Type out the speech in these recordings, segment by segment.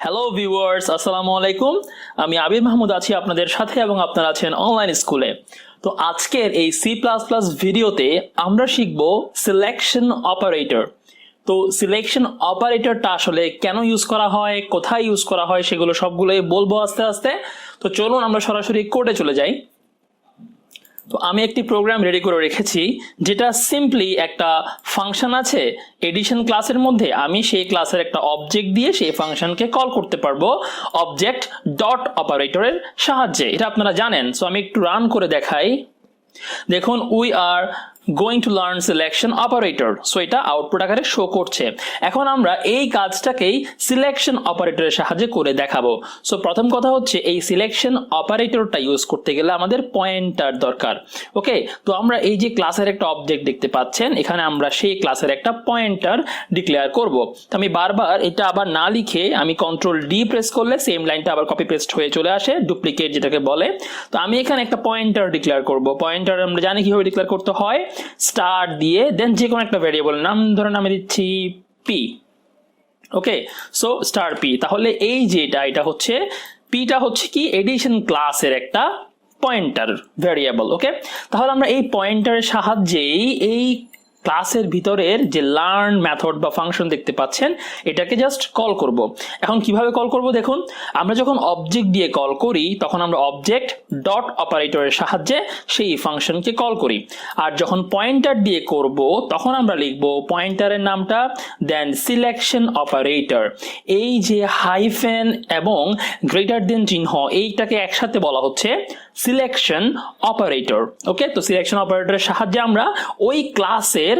Hello viewers, আসসালামু আলাইকুম। আমি আবির মাহমুদ আছি আপনাদের সাথে এবং আপনারা আছেন অনলাইন স্কুলে। তো আজকের এই সি প্লাস প্লাস ভিডিওতে আমরা শিখব সিলেকশন অপারেটর। তো সিলেকশন অপারেটরটা আসলে কেন ইউজ করা হয়, কোথায় ইউজ করা হয়, সেগুলো সবগুলোই বলবো আস্তে আস্তে। তো চলুন আমরা সরাসরি কোডে চলে যাই। তো আমি একটি প্রোগ্রাম রেডি করে রেখেছি, যেটা সিম্পলি একটা ফাংশন আছে এডিশন ক্লাসের মধ্যে। আমি সেই ক্লাসের একটা অবজেক্ট দিয়ে সেই ফাংশনকে কল করতে পারবো অবজেক্ট ডট অপারেটরের সাহায্যে। এটা আপনারা জানেন। সো আমি একটু রান করে দেখাই। দেখুন, we are going to learn selection operator. So এটা আউটপুট আকারে শো করছে। এখন আমরা এই কাজটাকেই সিলেকশন অপারেটরের সাহায্যে করে দেখাবো। সো প্রথম কথা হচ্ছে, এই সিলেকশন অপারেটরটা ইউজ করতে গেলে আমাদের পয়েন্টার দরকার। ওকে, তো আমরা এই যে ক্লাসের একটা অবজেক্ট দেখতে পাচ্ছেন, এখানে আমরা সেই ক্লাসের একটা পয়েন্টার ডিক্লেয়ার করব। তো আমি বারবার এটা আবার না লিখে আমি কন্ট্রোল ডি প্রেস করলে সেম লাইনটা আবার কপি পেস্ট হয়ে চলে আসে, ডুপ্লিকেট যেটাকে বলে। তো আমি এখানে একটা পয়েন্টার ডিক্লেয়ার করব। পয়েন্টার আমরা জানি কিভাবে ডিক্লেয়ার করতে হয়, স্টার দিয়ে দেন যে কোনো একটা ভ্যারিয়েবল নাম, ধরে নামে দিচ্ছি পি। ওকে, সো স্টার পি। তাহলে এই যেটা এটা হচ্ছে পিটা হচ্ছে কি এডিশন ক্লাসের একটা পয়েন্টার ভ্যারিয়েবল। ওকে, তাহলে আমরা এই পয়েন্টারের সাহায্যেই এই ক্লাসের ভিতরের যে লার্ন মেথড বা ফাংশন দেখতে পাচ্ছেন, এটাকে জাস্ট কল করব। এখন কিভাবে কল করব দেখুন, আমরা যখন অবজেক্ট দিয়ে কল করি তখন আমরা অবজেক্ট ডট অপারেটরের সাহায্যে সেই ফাংশনকে কল করি। আর যখন পয়েন্টার দিয়ে করব তখন আমরা লিখব পয়েন্টারের নামটা, দেন সিলেকশন অপারেটর। এই যে হাইফেন এবং গ্রেটার দেন চিহ্ন, এইটাকে একসাথে বলা হচ্ছে সিলেকশন অপারেটর। ওকে, তো সিলেকশন অপারেটরের সাহায্যে আমরা ওই ক্লাসের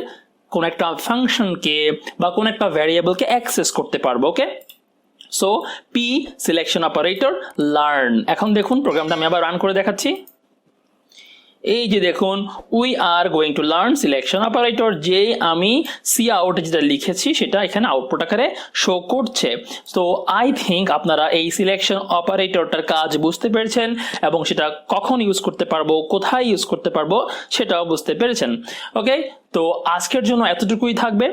কোন একটা ফাংশনকে বা কোন একটা ভ্যারিয়েবলকে অ্যাক্সেস করতে পারবো। Okay, so P selection operator learn. এখন দেখুন প্রোগ্রামটা আমি আবার রান করে দেখাচ্ছি। এই যে দেখুন, we are going to learn selection operator, যে আমি সি আউট যেটা লিখেছি সেটা এখানে আউটপুট আকারে শো করছে। তো আই থিঙ্ক আপনারা এই সিলেকশন অপারেটরটার কাজ বুঝতে পেরেছেন এবং সেটা কখন ইউজ করতে পারবো, কোথায় ইউজ করতে পারবো সেটাও বুঝতে পেরেছেন। ওকে, তো আজকের জন্য এতটুকুই থাকবে।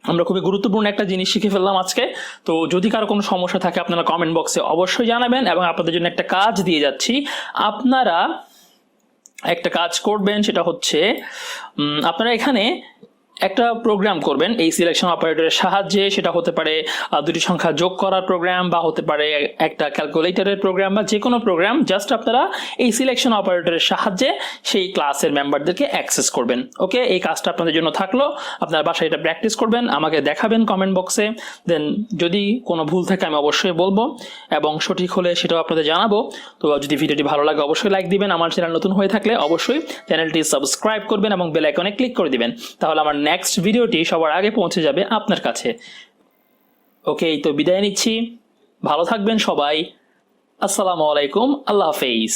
আমরা খুবই গুরুত্বপূর্ণ একটা জিনিস শিখে ফেললাম আজকে। তো যদি কারো কোনো সমস্যা থাকে আপনারা কমেন্ট বক্সে অবশ্যই জানাবেন, এবং আপনাদের জন্য একটা কাজ দিয়ে যাচ্ছি। আপনারা একটা কাজ করবেন, সেটা হচ্ছে আপনারা এখানে একটা প্রোগ্রাম করবেন এই সিলেকশন অপারেটরের সাহায্যে। সেটা হতে পারে দুটি সংখ্যা যোগ করার প্রোগ্রাম, বা হতে পারে একটা ক্যালকুলেটরের প্রোগ্রাম, বা যে কোনো প্রোগ্রাম। জাস্ট আপনারা এই সিলেকশন অপারেটরের সাহায্যে সেই ক্লাসের মেম্বারদেরকে অ্যাক্সেস করবেন। ওকে, এই কাজটা আপনাদের জন্য থাকলো। আপনারা বাসায় এটা প্র্যাকটিস করবেন, আমাকে দেখাবেন কমেন্ট বক্সে। দেন যদি কোনো ভুল থাকে আমি অবশ্যই বলবো, এবং সঠিক হলে সেটাও আপনাদের জানাবো। তো যদি ভিডিওটি ভালো লাগে অবশ্যই লাইক দিবেন। আমার চ্যানেল নতুন হয়ে থাকলে অবশ্যই চ্যানেলটি সাবস্ক্রাইব করবেন এবং বেল আইকনে ক্লিক করে দিবেন, তাহলে আমার নেক্সট ভিডিওটি সবার আগে পৌঁছে যাবে আপনার কাছে। ওকে, তো বিদায় নিচ্ছি। ভালো থাকবেন সবাই। আসসালামু আলাইকুম, আল্লাহ হাফেজ।